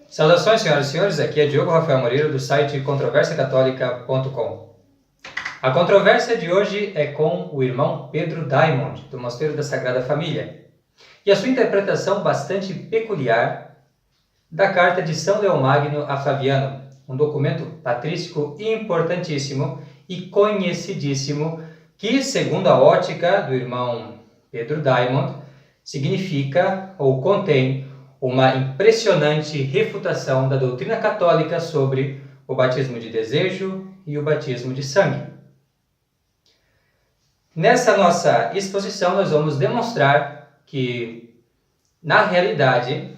Saudações, senhoras e senhores, aqui é Diogo Rafael Moreira do site controversiacatólica.com. A controvérsia de hoje é com o irmão Pedro Diamond, do Mosteiro da Sagrada Família, e a sua interpretação bastante peculiar da carta de São Leomagno a Flaviano, um documento patrístico importantíssimo e conhecidíssimo que, segundo a ótica do irmão Pedro Diamond, significa ou contém uma impressionante refutação da doutrina católica sobre o batismo de desejo e o batismo de sangue. Nessa nossa exposição, nós vamos demonstrar que, na realidade,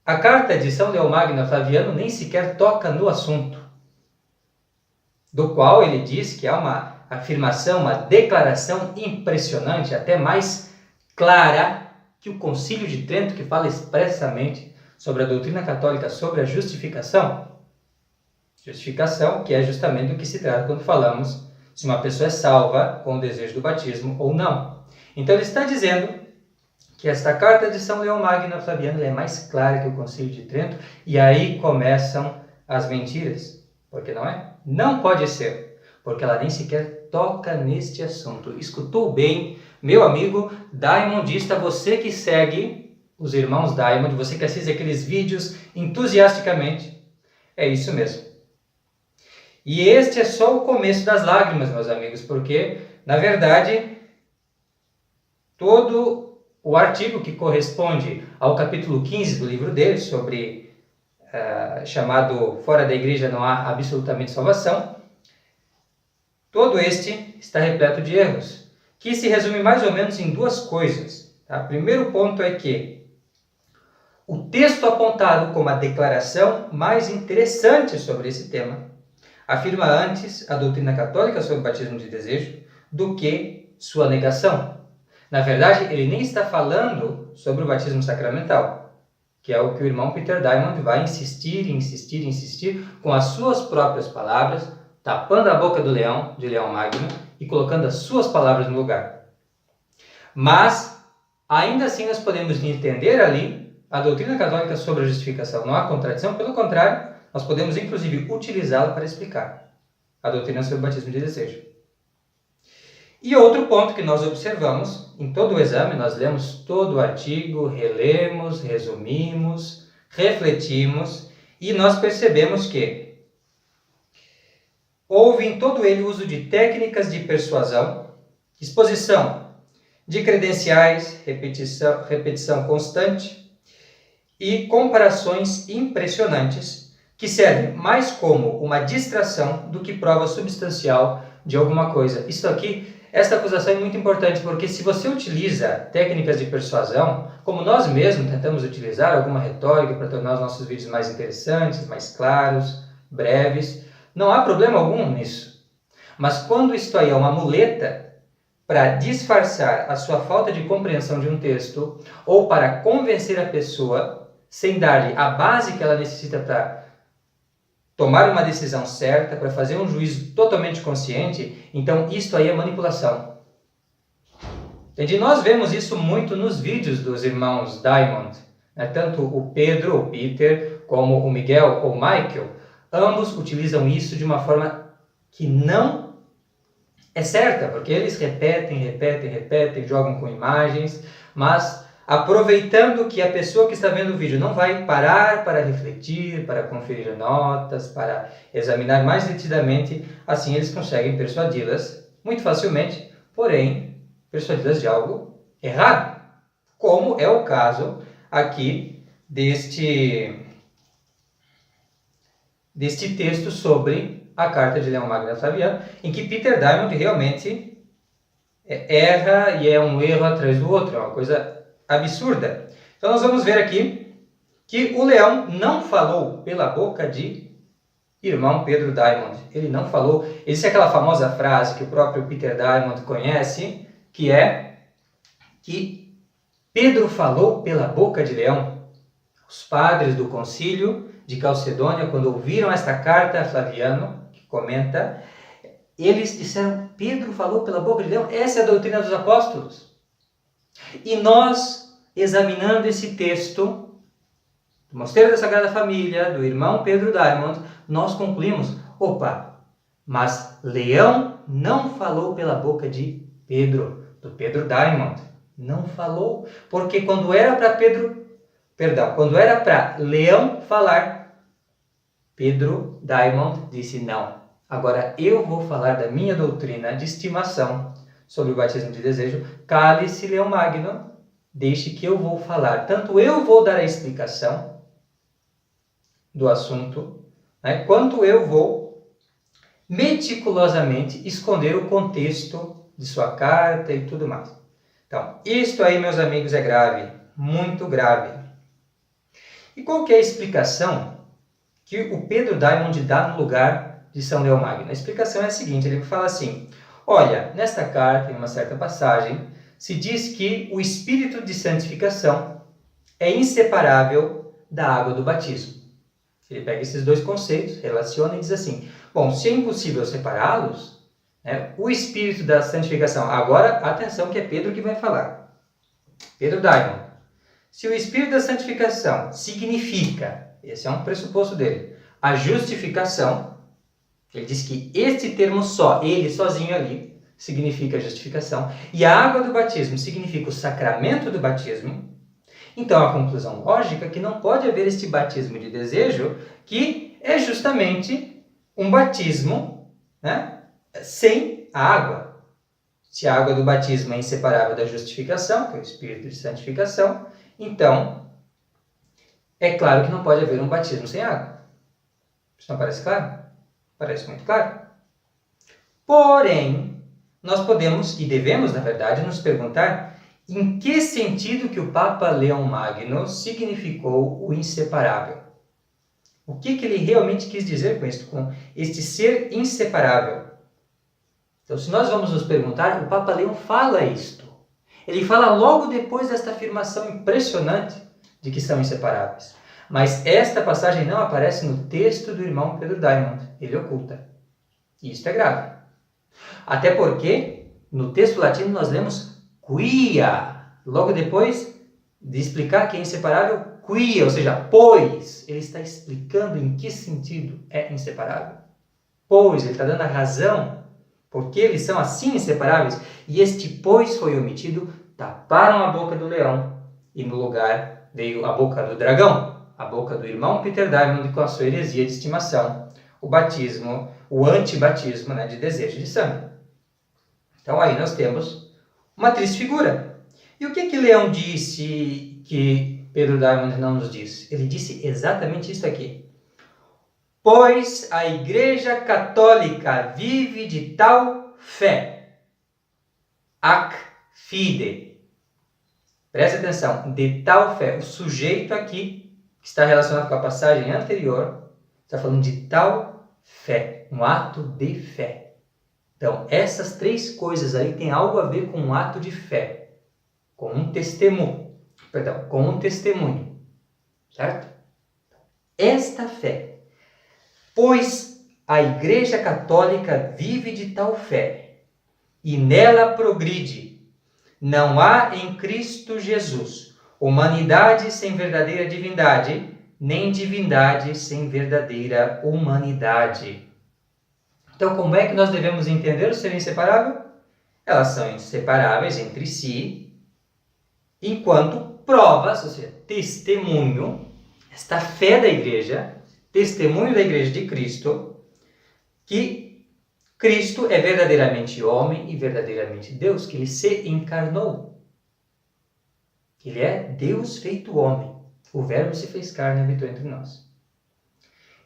a carta de São Leomagno a Flaviano nem sequer toca no assunto, do qual ele diz que há uma afirmação, uma declaração impressionante, até mais clara que o Concílio de Trento, que fala expressamente sobre a doutrina católica, sobre a justificação. Justificação, que é justamente do que se trata quando falamos se uma pessoa é salva com o desejo do batismo ou não. Então ele está dizendo que esta carta de São Leomagno a Flaviano é mais clara que o Concílio de Trento, e aí começam as mentiras. Porque não é? Não pode ser, porque ela nem sequer toca neste assunto. Escutou bem, meu amigo diamondista, você que segue os irmãos Diamond, você que assiste aqueles vídeos entusiasticamente, é isso mesmo. E este é só o começo das lágrimas, meus amigos, porque, na verdade, todo o artigo que corresponde ao capítulo 15 do livro dele, sobre chamado Fora da Igreja não há absolutamente salvação, todo este está repleto de erros, que se resume mais ou menos em duas coisas. Tá? O primeiro ponto é que o texto apontado como a declaração mais interessante sobre esse tema afirma antes a doutrina católica sobre o batismo de desejo do que sua negação. Na verdade, ele nem está falando sobre o batismo sacramental, que é o que o irmão Peter Diamond vai insistir com as suas próprias palavras, tapando a boca do leão, de Leomagno, e colocando as suas palavras no lugar. Mas, ainda assim, nós podemos entender ali a doutrina católica sobre a justificação. Não há contradição, pelo contrário, nós podemos inclusive utilizá-la para explicar a doutrina sobre o batismo de desejo. E outro ponto que nós observamos em todo o exame, nós lemos todo o artigo, relemos, resumimos, refletimos, e nós percebemos que houve em todo ele o uso de técnicas de persuasão, exposição de credenciais, repetição constante e comparações impressionantes que servem mais como uma distração do que prova substancial de alguma coisa. Esta acusação é muito importante, porque se você utiliza técnicas de persuasão, como nós mesmos tentamos utilizar alguma retórica para tornar os nossos vídeos mais interessantes, mais claros, breves, não há problema algum nisso. Mas quando isto aí é uma muleta para disfarçar a sua falta de compreensão de um texto ou para convencer a pessoa sem dar-lhe a base que ela necessita para tomar uma decisão certa, para fazer um juízo totalmente consciente, então isto aí é manipulação. Entende? Nós vemos isso muito nos vídeos dos irmãos Diamond, né? Tanto o Pedro, ou Peter, como o Miguel ou Michael, ambos utilizam isso de uma forma que não é certa, porque eles repetem, jogam com imagens, mas aproveitando que a pessoa que está vendo o vídeo não vai parar para refletir, para conferir notas, para examinar mais detidamente, assim eles conseguem persuadi-las muito facilmente, porém persuadi-las de algo errado, como é o caso aqui deste texto sobre a carta de Leomagno a Flaviano, em que Peter Diamond realmente erra, e é um erro atrás do outro, é uma coisa absurda. Então nós vamos ver aqui que o leão não falou pela boca de irmão Pedro Diamond. Ele não falou. Existe aquela famosa frase que o próprio Peter Diamond conhece, que é que Pedro falou pela boca de leão. Os padres do concílio de Calcedônia, quando ouviram esta carta a Flaviano, que comenta, eles disseram: Pedro falou pela boca de leão. Essa é a doutrina dos apóstolos. E nós, examinando esse texto do Mosteiro da Sagrada Família, do irmão Pedro Diamond, nós concluímos, opa, mas Leão não falou pela boca de Pedro, do Pedro Diamond. Não falou, porque quando era para Leão falar, Pedro Diamond disse não. Agora eu vou falar da minha doutrina de estimação sobre o batismo de desejo. Cale-se, Leão Magno, deixe que eu vou falar. Tanto eu vou dar a explicação do assunto, né, quanto eu vou meticulosamente esconder o contexto de sua carta e tudo mais. Então, isto aí, meus amigos, é grave, muito grave. E qual que é a explicação que o Pedro Diamond dá no lugar de São Leão Magno? A explicação é a seguinte, ele fala assim, olha, nesta carta, em uma certa passagem, se diz que o espírito de santificação é inseparável da água do batismo. Ele pega esses dois conceitos, relaciona e diz assim, bom, se é impossível separá-los, né, o espírito da santificação, agora, atenção que é Pedro que vai falar. Pedro Diamond. Se o espírito da santificação significa, esse é um pressuposto dele, a justificação, ele diz que este termo só, ele sozinho ali, significa justificação, e a água do batismo significa o sacramento do batismo, então a conclusão lógica é que não pode haver este batismo de desejo, que é justamente um batismo, né, sem a água. Se a água do batismo é inseparável da justificação, que é o espírito de santificação, então é claro que não pode haver um batismo sem água. Isso não parece claro? Parece muito claro. Porém, nós podemos e devemos, na verdade, nos perguntar em que sentido que o Papa Leão Magno significou o inseparável. O que ele realmente quis dizer com isso, com este ser inseparável? Então, se nós vamos nos perguntar, o Papa Leão fala isto. Ele fala logo depois desta afirmação impressionante de que são inseparáveis. Mas esta passagem não aparece no texto do irmão Pedro Diamond. Ele oculta. E isto é grave. Até porque, no texto latino, nós lemos quia. Logo depois de explicar que é inseparável, quia, ou seja, pois. Ele está explicando em que sentido é inseparável. Pois, ele está dando a razão porque eles são assim inseparáveis. E este pois foi omitido, taparam a boca do leão e no lugar veio a boca do dragão, a boca do irmão Peter Diamond com a sua heresia de estimação, o batismo, o antibatismo, né, de desejo de sangue. Então aí nós temos uma triste figura. E o que Leão disse que Pedro Diamond não nos disse? Ele disse exatamente isso aqui. Pois a Igreja Católica vive de tal fé. Ac fide. Preste atenção, de tal fé. O sujeito aqui, que está relacionado com a passagem anterior, está falando de tal fé, um ato de fé. Então, essas três coisas aí têm algo a ver com um ato de fé, com um testemunho, certo? Esta fé. Pois a Igreja Católica vive de tal fé, e nela progride. Não há em Cristo Jesus humanidade sem verdadeira divindade, nem divindade sem verdadeira humanidade. Então, como é que nós devemos entender o ser inseparável? Elas são inseparáveis entre si, enquanto provas, ou seja, testemunho, esta fé da Igreja, testemunho da Igreja de Cristo, que Cristo é verdadeiramente homem e verdadeiramente Deus, que ele se encarnou. Ele é Deus feito homem. O Verbo se fez carne e habitou entre nós.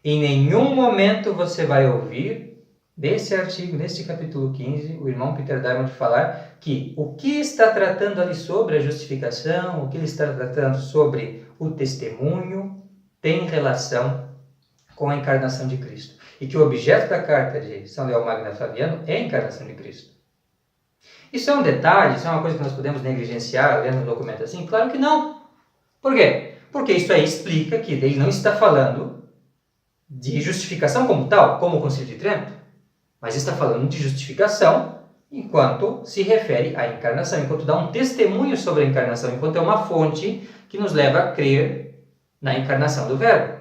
Em nenhum momento você vai ouvir, desse artigo, neste capítulo 15, o irmão Peter Diamond falar que o que está tratando ali sobre a justificação, o que ele está tratando sobre o testemunho, tem relação com a encarnação de Cristo. E que o objeto da carta de São Leão Magno Flaviano é a encarnação de Cristo. Isso é um detalhe, isso é uma coisa que nós podemos negligenciar lendo um documento assim? Claro que não. Por quê? Porque isso aí explica que ele não está falando de justificação como tal, como o Concílio de Trento, mas está falando de justificação enquanto se refere à encarnação, enquanto dá um testemunho sobre a encarnação, enquanto é uma fonte que nos leva a crer na encarnação do Verbo.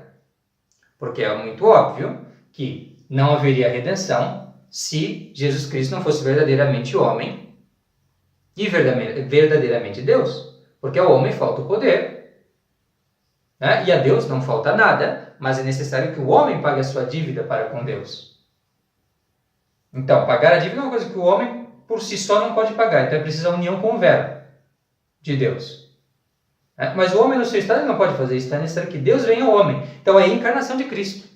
Porque é muito óbvio que não haveria redenção se Jesus Cristo não fosse verdadeiramente homem e verdadeiramente Deus. Porque ao homem falta o poder, né? E a Deus não falta nada, mas é necessário que o homem pague a sua dívida para com Deus. Então, pagar a dívida é uma coisa que o homem por si só não pode pagar. Então é preciso a união com o Verbo de Deus. Mas o homem no seu estado não pode fazer isso. Então é necessário que Deus venha ao homem. Então é a encarnação de Cristo.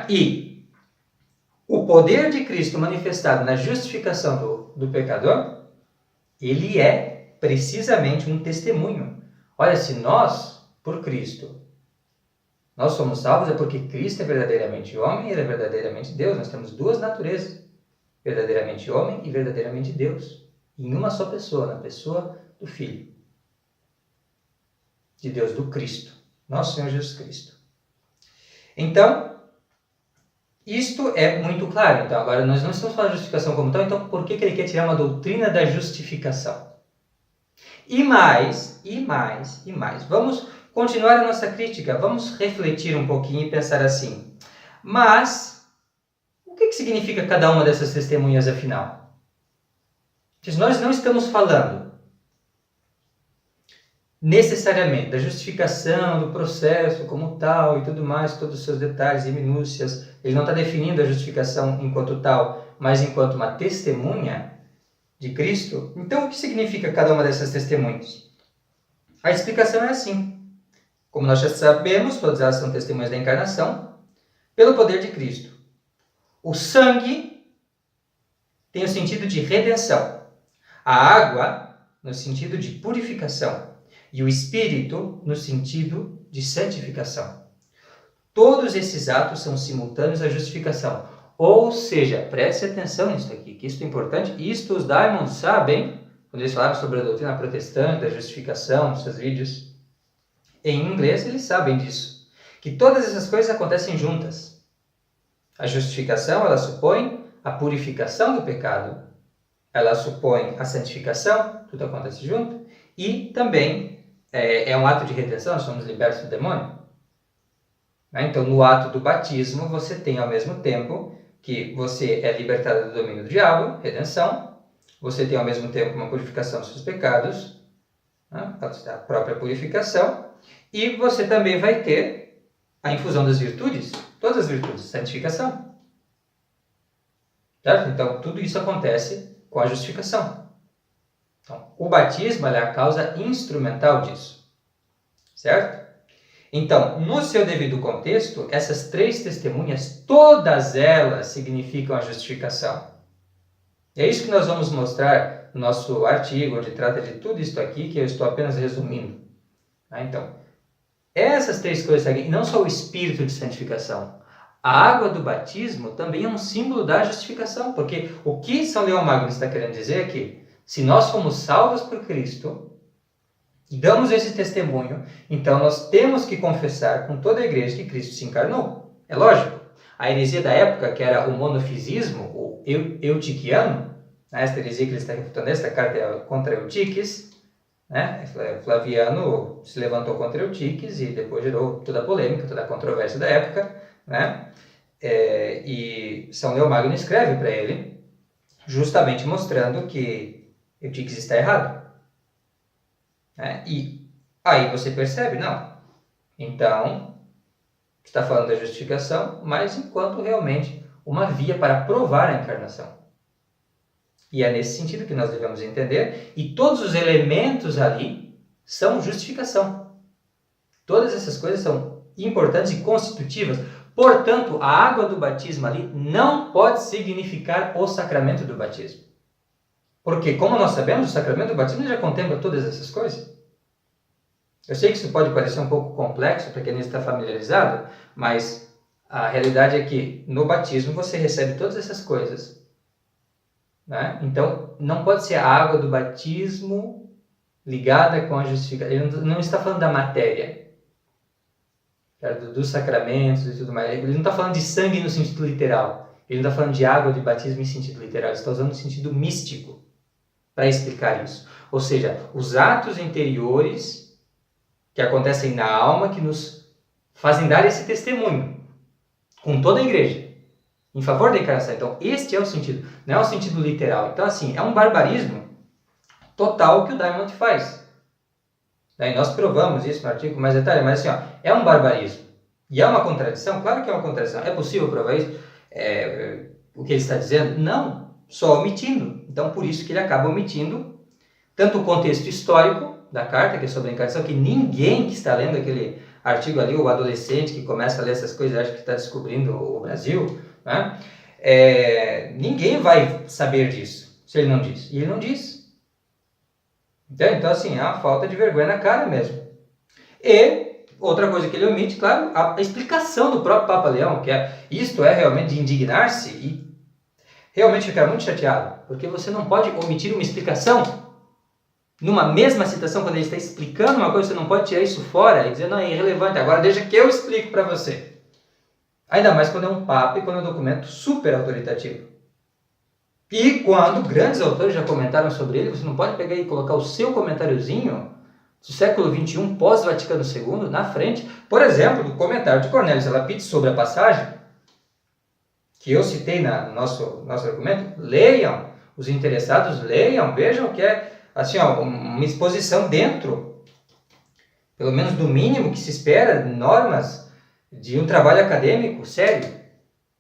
E o poder de Cristo manifestado na justificação do pecador, ele é precisamente um testemunho. Olha, se nós, por Cristo, nós somos salvos, é porque Cristo é verdadeiramente homem e ele é verdadeiramente Deus. Nós temos duas naturezas, verdadeiramente homem e verdadeiramente Deus, em uma só pessoa, na pessoa do Filho de Deus, do Cristo, nosso Senhor Jesus Cristo. Então, isto é muito claro. Então, agora nós não estamos falando de justificação como tal, então por que ele quer tirar uma doutrina da justificação? E mais. Vamos continuar a nossa crítica, vamos refletir um pouquinho e pensar assim. Mas, o que significa cada uma dessas testemunhas afinal? Diz, nós não estamos falando necessariamente da justificação, do processo como tal e tudo mais, todos os seus detalhes e minúcias. Ele não está definindo a justificação enquanto tal, mas enquanto uma testemunha de Cristo. Então, o que significa cada uma dessas testemunhas? A explicação é assim. Como nós já sabemos, todas elas são testemunhas da encarnação, pelo poder de Cristo. O sangue tem o sentido de redenção, a água no sentido de purificação e o Espírito no sentido de santificação. Todos esses atos são simultâneos à justificação. Ou seja, preste atenção nisso aqui, que isto é importante. Isto os Daimons sabem, quando eles falaram sobre a doutrina protestante, da justificação, nos seus vídeos em inglês, eles sabem disso. Que todas essas coisas acontecem juntas. A justificação, ela supõe a purificação do pecado. Ela supõe a santificação, tudo acontece junto. E também é um ato de redenção, nós somos libertos do demônio. Então, no ato do batismo, você tem ao mesmo tempo que você é libertado do domínio do diabo, redenção. Você tem ao mesmo tempo uma purificação dos seus pecados, a própria purificação. E você também vai ter a infusão das virtudes, todas as virtudes, santificação. Certo? Então, tudo isso acontece com a justificação. Então, o batismo é a causa instrumental disso. Certo? Então, no seu devido contexto, essas três testemunhas, todas elas significam a justificação. É isso que nós vamos mostrar no nosso artigo, onde trata de tudo isso aqui, que eu estou apenas resumindo. Então, essas três coisas seguem, e não só o espírito de santificação. A água do batismo também é um símbolo da justificação, porque o que São Leão Magno está querendo dizer é que, se nós fomos salvos por Cristo, e damos esse testemunho, então nós temos que confessar com toda a igreja que Cristo se encarnou. É lógico. A heresia da época, que era o monofisismo, o eutiquiano, esta heresia que ele está refutando, esta carta é contra Eutiques, Flaviano se levantou contra Eutiques e depois gerou toda a polêmica, toda a controvérsia da época, e São Leão Magno escreve para ele, justamente mostrando que Eutiques está errado. E aí você percebe, não. Então, está falando da justificação, mas enquanto realmente uma via para provar a encarnação. E é nesse sentido que nós devemos entender, e todos os elementos ali são justificação. Todas essas coisas são importantes e constitutivas. Portanto, a água do batismo ali não pode significar o sacramento do batismo. Porque, como nós sabemos, o sacramento do batismo já contempla todas essas coisas. Eu sei que isso pode parecer um pouco complexo para quem não está familiarizado, mas a realidade é que no batismo você recebe todas essas coisas. Então, não pode ser a água do batismo ligada com a justificação. Ele não está falando da matéria, dos sacramentos e tudo mais. Ele não está falando de sangue no sentido literal. Ele não está falando de água de batismo em sentido literal. Ele está usando o sentido místico para explicar isso. Ou seja, os atos interiores que acontecem na alma, que nos fazem dar esse testemunho, com toda a igreja, em favor da encarnação. Então, este é o sentido, não é o sentido literal. Então, assim, é um barbarismo total que o Diamond faz. Daí nós provamos isso no artigo com mais detalhe, mas assim, ó, é um barbarismo. E é uma contradição? Claro que é uma contradição. É possível provar isso? O que ele está dizendo? Não, só omitindo. Então, por isso que ele acaba omitindo tanto o contexto histórico da carta, que é sobre a encarnação, que ninguém que está lendo aquele artigo ali, o adolescente que começa a ler essas coisas, acha que está descobrindo o Brasil, né? Ninguém vai saber disso, se ele não diz. E ele não diz. Então, assim, é uma falta de vergonha na cara mesmo. E outra coisa que ele omite, claro, a explicação do próprio Papa Leão, que isto é realmente de indignar-se e realmente ficar muito chateado, porque você não pode omitir uma explicação numa mesma citação, quando ele está explicando uma coisa, você não pode tirar isso fora e dizer, não, é irrelevante, agora deixa que eu explico para você. Ainda mais quando é um Papa e quando é um documento super autoritativo. E quando grandes autores já comentaram sobre ele, você não pode pegar e colocar o seu comentáriozinho do século XXI, pós-Vaticano II, na frente, por exemplo, do comentário de Cornelius Lapide sobre a passagem, que eu citei no nosso documento. Leiam, os interessados leiam, vejam que é assim, ó, uma exposição dentro, pelo menos do mínimo que se espera, normas de um trabalho acadêmico sério.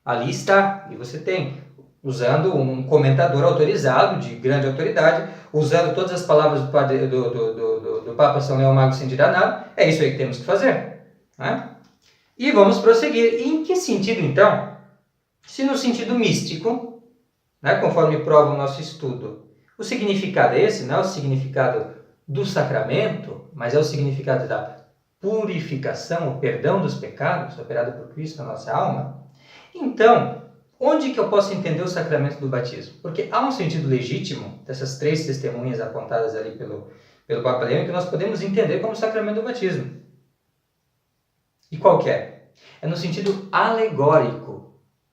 Ali está, e você tem, usando um comentador autorizado, de grande autoridade, usando todas as palavras do Papa São Leão Magno sem tirar nada. É isso aí que temos que fazer, né? E vamos prosseguir. Em que sentido, então? Se no sentido místico, né, conforme prova o nosso estudo, o significado é esse, não é o significado do sacramento, mas é o significado da purificação, o perdão dos pecados, operado por Cristo na nossa alma. Então, onde que eu posso entender o sacramento do batismo? Porque há um sentido legítimo dessas três testemunhas apontadas ali pelo Papa Leão que nós podemos entender como sacramento do batismo. E qual que é? É no sentido alegórico,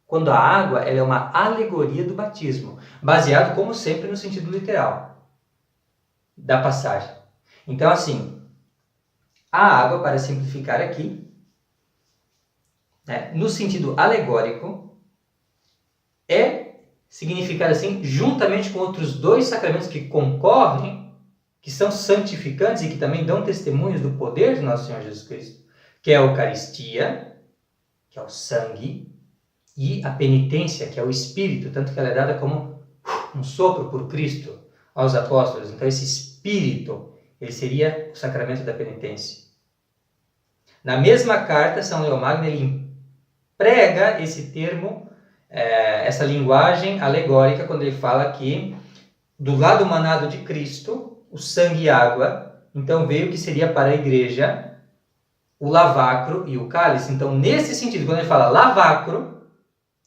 quando a água ela é uma alegoria do batismo, baseado, como sempre, no sentido literal da passagem. Então, assim, a água, para simplificar aqui, né, no sentido alegórico, é significado assim, juntamente com outros dois sacramentos que concorrem, que são santificantes e que também dão testemunhos do poder de nosso Senhor Jesus Cristo, que é a Eucaristia, que é o sangue, e a penitência, que é o Espírito, tanto que ela é dada como um sopro por Cristo aos apóstolos. Então, esse Espírito, ele seria o sacramento da penitência. Na mesma carta, São Leão Magno, ele emprega esse termo, essa linguagem alegórica, quando ele fala que do lado manado de Cristo, o sangue e água, então veio o que seria para a igreja o lavacro e o cálice. Então, nesse sentido, quando ele fala lavacro,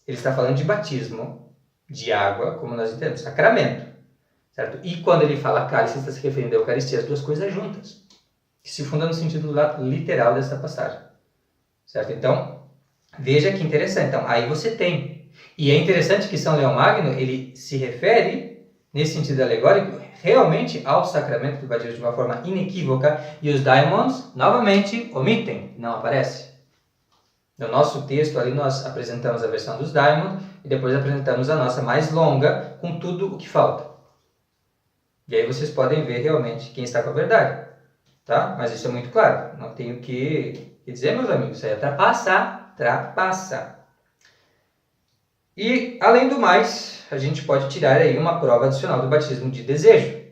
ele está falando de batismo, de água, como nós entendemos, sacramento. Certo? E quando ele fala cálice, ele está se referindo à Eucaristia, as duas coisas juntas, que se fundam no sentido literal dessa passagem. Certo? Então, veja que interessante. Então, aí você tem. E é interessante que São Leão Magno, ele se refere, nesse sentido alegórico, realmente ao sacramento do batismo de uma forma inequívoca, e os Daimons, novamente, omitem, não aparece. No nosso texto ali nós apresentamos a versão dos Daimons e depois apresentamos a nossa mais longa, com tudo o que falta. E aí vocês podem ver realmente quem está com a verdade. Tá? Mas isso é muito claro. Não tenho que dizer, meus amigos, isso aí é trapaça. E, além do mais, a gente pode tirar aí uma prova adicional do batismo de desejo.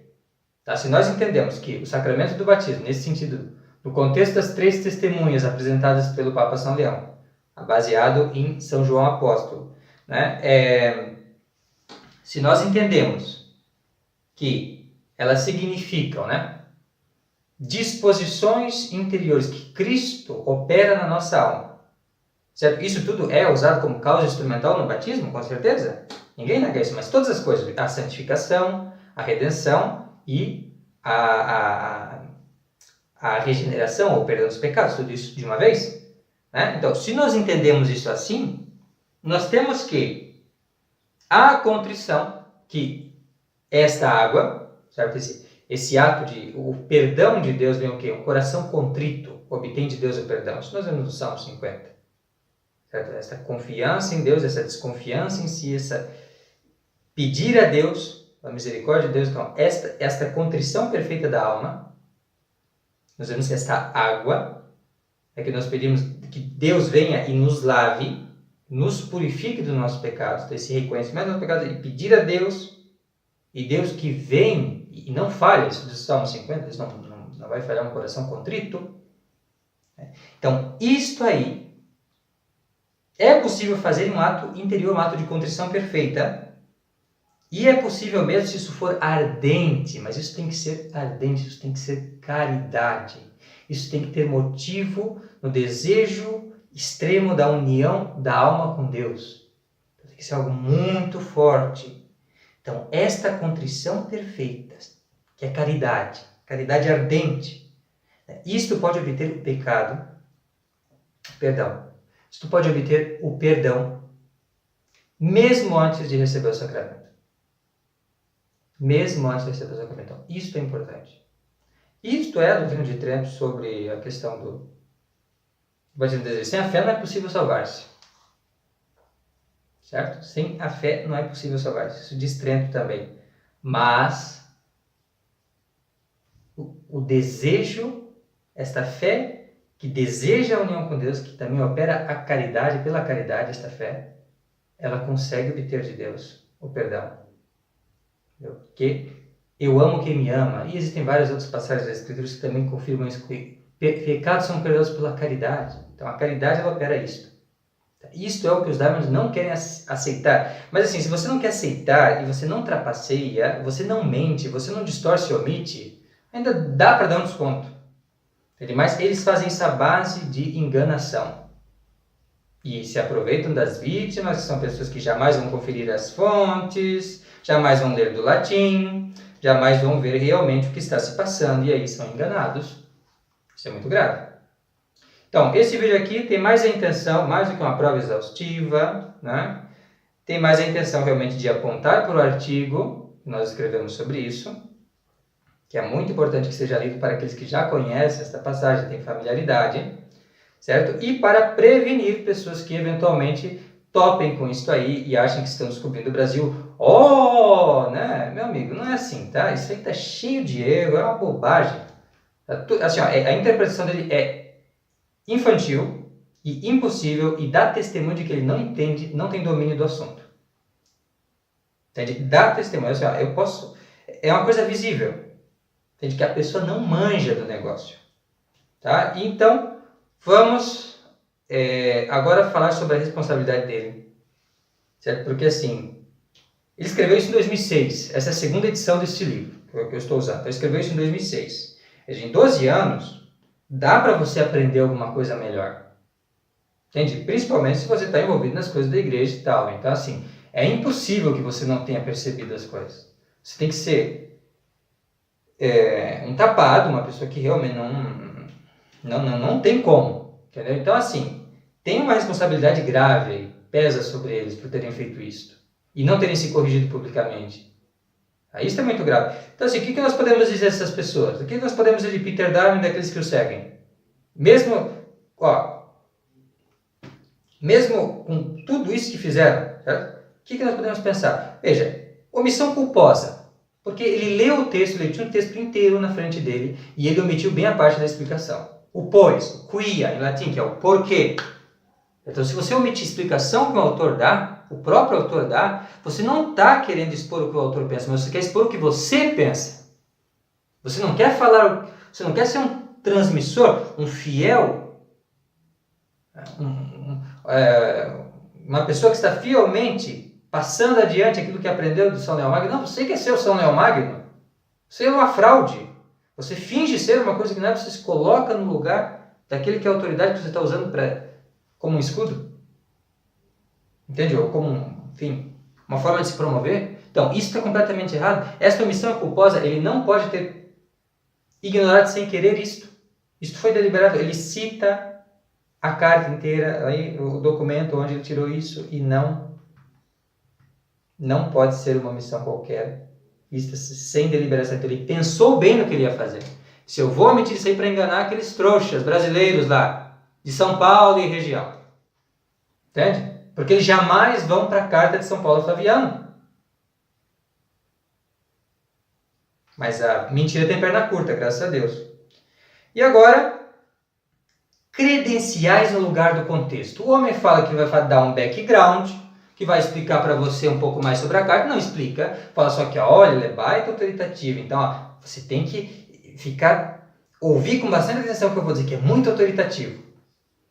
Tá? Se nós entendemos que o sacramento do batismo, nesse sentido, no contexto das três testemunhas apresentadas pelo Papa São Leão, baseado em São João Apóstolo, né? Se nós entendemos que elas significam, né, disposições interiores que Cristo opera na nossa alma, certo? Isso tudo é usado como causa instrumental no batismo, com certeza? Ninguém nega isso, mas todas as coisas, a santificação, a redenção e a regeneração, ou perdão dos pecados, tudo isso de uma vez, né? Então, se nós entendemos isso assim, nós temos que a contrição, que esta água, certo? esse ato de, o perdão de Deus vem o quê? Um coração contrito obtém de Deus o perdão. Isso nós vemos no Salmo 50. Certo? Essa confiança em Deus, essa desconfiança em si, essa pedir a Deus, a misericórdia de Deus, então, esta contrição perfeita da alma, nós vemos que esta água, é que nós pedimos que Deus venha e nos lave, nos purifique dos nossos pecados, então esse reconhecimento dos nossos pecados, e pedir a Deus, e Deus que vem e não falha, isso diz o Salmo 50, Deus não vai falhar um coração contrito. Então, isto aí, é possível fazer um ato interior, um ato de contrição perfeita, e é possível mesmo se isso for ardente, mas isso tem que ser ardente, isso tem que ser caridade, isso tem que ter motivo no desejo extremo da união da alma com Deus. Então, tem que ser algo muito forte. Então, esta contrição perfeita, que é caridade ardente, isto pode obter o pecado, isto pode obter o perdão, mesmo antes de receber o sacramento. Mesmo antes de receber o sacramento. Então, isto é importante. Isto é a doutrina de Trento sobre a questão do batismo do desejo. Sem a fé não é possível salvar-se. Certo? Sem a fé não é possível salvar-se. Isso diz Trento também. Mas o desejo, esta fé que deseja a união com Deus, que também opera a caridade, pela caridade, esta fé, ela consegue obter de Deus o perdão. Porque eu amo quem me ama. E existem várias outras passagens das Escrituras que também confirmam isso. Pecados são perdoados pela caridade. Então a caridade ela opera isto. Isto é o que os dharmas não querem aceitar. Mas assim, se você não quer aceitar e você não trapaceia, você não mente, você não distorce e omite, ainda dá para dar um desconto. Mas eles fazem isso à base de enganação. E se aproveitam das vítimas, que são pessoas que jamais vão conferir as fontes, jamais vão ler do latim, jamais vão ver realmente o que está se passando, e aí são enganados. Isso é muito grave. Então, esse vídeo aqui tem mais a intenção, mais do que uma prova exaustiva, né? Tem mais a intenção realmente de apontar para o artigo que nós escrevemos sobre isso, que é muito importante que seja lido para aqueles que já conhecem esta passagem, têm familiaridade, certo? E para prevenir pessoas que eventualmente topem com isso aí e achem que estão descobrindo o Brasil. Oh, né? Meu amigo, não é assim, tá? Isso aí está cheio de erro, é uma bobagem. Assim, ó, a interpretação dele é infantil e impossível e dá testemunho de que ele não entende, não tem domínio do assunto. Entende? Dá testemunho, assim, ó, eu posso... É uma coisa visível. Entende? Que a pessoa não manja do negócio. Tá? Então, vamos agora falar sobre a responsabilidade dele. Certo? Porque assim, ele escreveu isso em 2006. Essa é a segunda edição desse livro que eu estou usando. Então, ele escreveu isso em 2006. Em 12 anos, dá para você aprender alguma coisa melhor. Entende? Principalmente se você está envolvido nas coisas da igreja e tal. Então, assim, é impossível que você não tenha percebido as coisas. Você tem que ser um tapado, uma pessoa que realmente não tem como. Entendeu? Então, assim, tem uma responsabilidade grave aí, pesa sobre eles por terem feito isso e não terem se corrigido publicamente. Aí isso é muito grave. Então, assim, o que nós podemos dizer dessas pessoas? O que nós podemos dizer de Peter Darwin e daqueles que o seguem? Mesmo com tudo isso que fizeram, certo? O que nós podemos pensar? Veja, omissão culposa. Porque ele leu o texto, ele tinha o texto inteiro na frente dele e ele omitiu bem a parte da explicação. O pois, o quia, em latim, que é o porquê. Então, se você omitir a explicação que o autor dá, o próprio autor dá, você não está querendo expor o que o autor pensa, mas você quer expor o que você pensa. Você não quer falar, você não quer ser um transmissor, um fiel, uma pessoa que está fielmente passando adiante aquilo que aprendeu do São Leão Magno. Não, você quer ser o São Leão Magno. Você é uma fraude. Você finge ser uma coisa que não é, você se coloca no lugar daquele que é a autoridade que você está usando como um escudo. Entende? Ou como, enfim, uma forma de se promover. Então, isso está completamente errado. Esta omissão é culposa, ele não pode ter ignorado sem querer isto. Isto foi deliberado. Ele cita a carta inteira, aí, o documento onde ele tirou isso, e não pode ser uma omissão qualquer. sem deliberação. Então ele pensou bem no que ele ia fazer. Se eu vou omitir isso aí para enganar aqueles trouxas brasileiros lá, de São Paulo e região. Entende? Porque eles jamais vão para a carta de São Paulo Flaviano. Mas a mentira tem perna curta, graças a Deus. E agora, credenciais no lugar do contexto. O homem fala que vai dar um background, que vai explicar para você um pouco mais sobre a carta. Não explica. Fala só que, olha, ele é baita autoritativo. Então, ó, você tem que ouvir com bastante atenção o que eu vou dizer, que é muito autoritativo.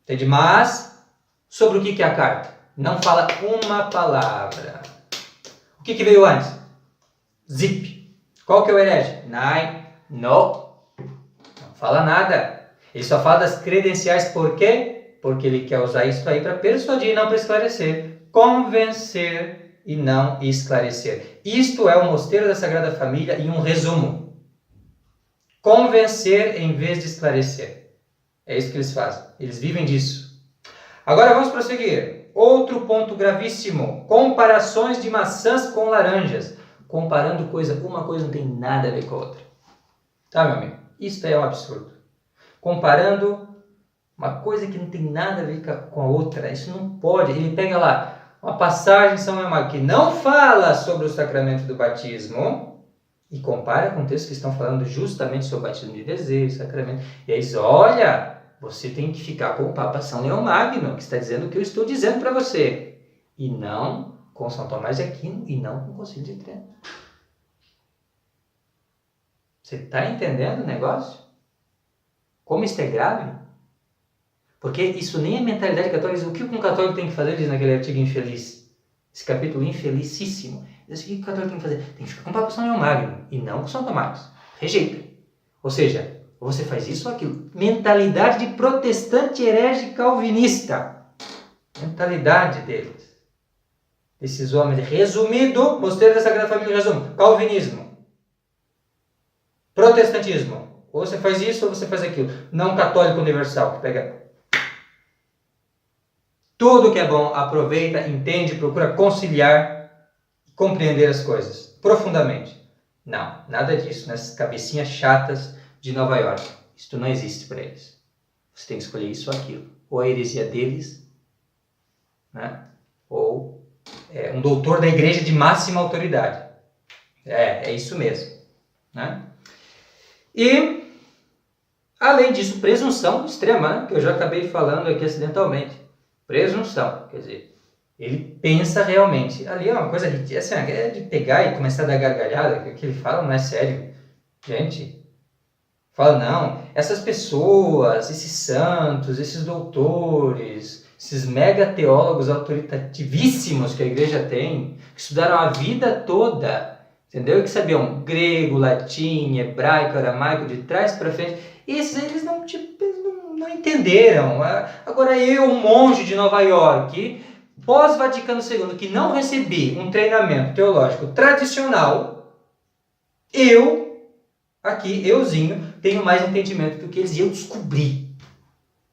Entende? Mas, sobre o que é a carta? Não fala uma palavra. O que veio antes? Zip. Qual que é o herege? Não fala nada. Ele só fala das credenciais. Por quê? Porque ele quer usar isso aí para persuadir e não para esclarecer. Convencer e não esclarecer. Isto é o Mosteiro da Sagrada Família em um resumo. Convencer em vez de esclarecer. É isso que eles fazem. Eles vivem disso. Agora vamos prosseguir. Outro ponto gravíssimo. Comparações de maçãs com laranjas. Comparando uma coisa não tem nada a ver com a outra. Tá, meu amigo? Isso é um absurdo. Comparando uma coisa que não tem nada a ver com a outra. Isso não pode. Ele pega lá uma passagem de São Leomagno que não fala sobre o sacramento do batismo e compara com textos que estão falando justamente sobre o batismo de desejo, sacramento. E aí diz, olha, você tem que ficar com o Papa São Leomagno, que está dizendo o que eu estou dizendo para você. E não com São Tomás de Aquino e não com o Concílio de Trento. Você está entendendo o negócio? Como isso é grave? Porque isso nem é mentalidade católica. O que um católico tem que fazer, diz naquele artigo infeliz? Esse capítulo infelicíssimo. Diz, o que o católico tem que fazer? Tem que ficar com o Papa São Leomagno e não com São Tomás. Rejeita. Ou seja, ou você faz isso ou aquilo. Mentalidade de protestante herege calvinista. Mentalidade deles. Esses homens, resumido, Mosteiro da Sagrada Família, resumo, calvinismo, protestantismo, ou você faz isso ou você faz aquilo, não católico universal, que pega tudo que é bom, aproveita, entende, procura conciliar, compreender as coisas, profundamente. Não, nada disso, nessas cabecinhas chatas de Nova York, isso não existe para eles, você tem que escolher isso ou aquilo, ou a heresia deles, né? Ou um doutor da igreja de máxima autoridade. É isso mesmo. Né? E, além disso, presunção extrema, né? Que eu já acabei falando aqui acidentalmente. Presunção, quer dizer, ele pensa realmente. Ali é uma coisa assim, é de pegar e começar a dar gargalhada, que o que ele fala não é sério. Gente, fala, não, essas pessoas, esses santos, esses doutores, esses mega teólogos autoritativíssimos que a igreja tem, que estudaram a vida toda, entendeu? Que sabiam grego, latim, hebraico, aramaico, de trás para frente. Esses eles não entenderam. Agora eu, um monge de Nova York, pós-Vaticano II, que não recebi um treinamento teológico tradicional, euzinho, tenho mais entendimento do que eles e eu descobri.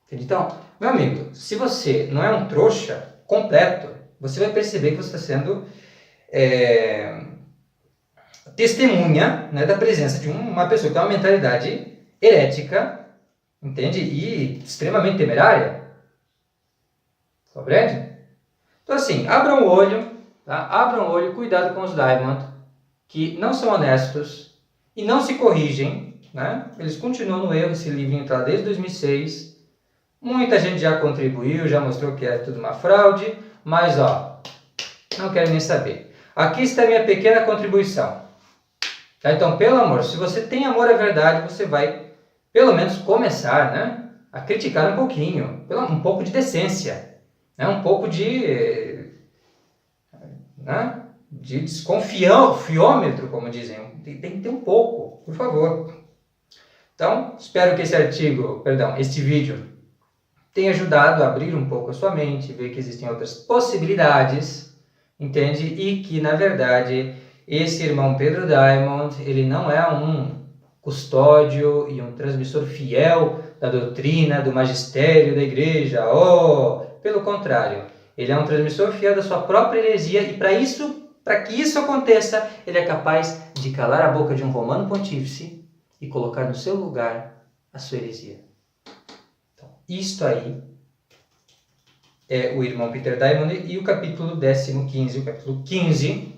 Então, meu amigo, se você não é um trouxa completo, você vai perceber que você está sendo testemunha, né, da presença de uma pessoa que tem uma mentalidade herética, entende? E extremamente temerária. Compreende? Então assim, abram o olho, tá? Abram o olho, cuidado com os Diamond, que não são honestos e não se corrigem, né? Eles continuam no erro, esse livrinho está desde 2006. Muita gente já contribuiu, já mostrou que é tudo uma fraude, mas ó, não quero nem saber. Aqui está a minha pequena contribuição. Tá? Então, pelo amor, se você tem amor à verdade, você vai, pelo menos, começar, né, a criticar um pouquinho, um pouco de decência, né, um pouco de desconfiômetro, como dizem. Tem que ter um pouco, por favor. Então, espero que este vídeo tenha ajudado a abrir um pouco a sua mente, ver que existem outras possibilidades, entende? E que, na verdade, esse irmão Pedro Diamond, ele não é um custódio e um transmissor fiel da doutrina, do magistério da igreja. Pelo contrário, ele é um transmissor fiel da sua própria heresia e para isso Para que isso aconteça, ele é capaz de calar a boca de um romano pontífice e colocar no seu lugar a sua heresia. Então, isto aí é o irmão Peter Diamond e o capítulo 15, o capítulo 15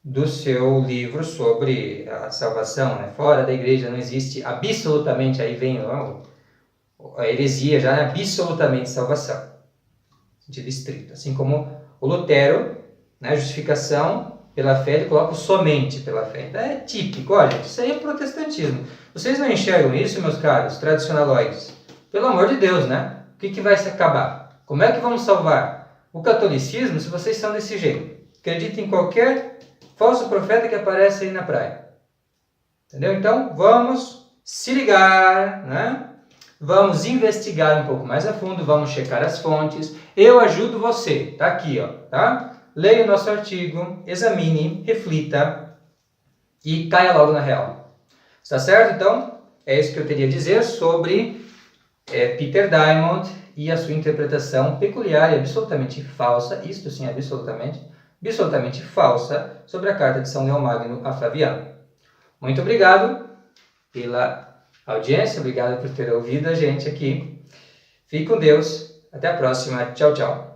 do seu livro sobre a salvação, né? Fora da igreja não existe absolutamente, aí vem a heresia já, né? Absolutamente salvação, sentido estrito. Assim como o Lutero, né? Justificação pela fé, ele coloca somente pela fé. Então é típico, olha, isso aí é protestantismo. Vocês não enxergam isso, meus caros tradicionalóides? Pelo amor de Deus, né? O que vai se acabar? Como é que vamos salvar o catolicismo se vocês são desse jeito? Acreditem em qualquer falso profeta que aparece aí na praia. Entendeu? Então, vamos se ligar, né? Vamos investigar um pouco mais a fundo, vamos checar as fontes. Eu ajudo você, tá aqui, ó, tá? Leia o nosso artigo, examine, reflita e caia logo na real. Está certo? Então, é isso que eu teria a dizer sobre Peter Diamond e a sua interpretação peculiar e absolutamente falsa, isto sim, absolutamente falsa, sobre a carta de São Leomagno a Flaviano. Muito obrigado pela audiência, obrigado por ter ouvido a gente aqui. Fique com Deus, até a próxima, tchau, tchau.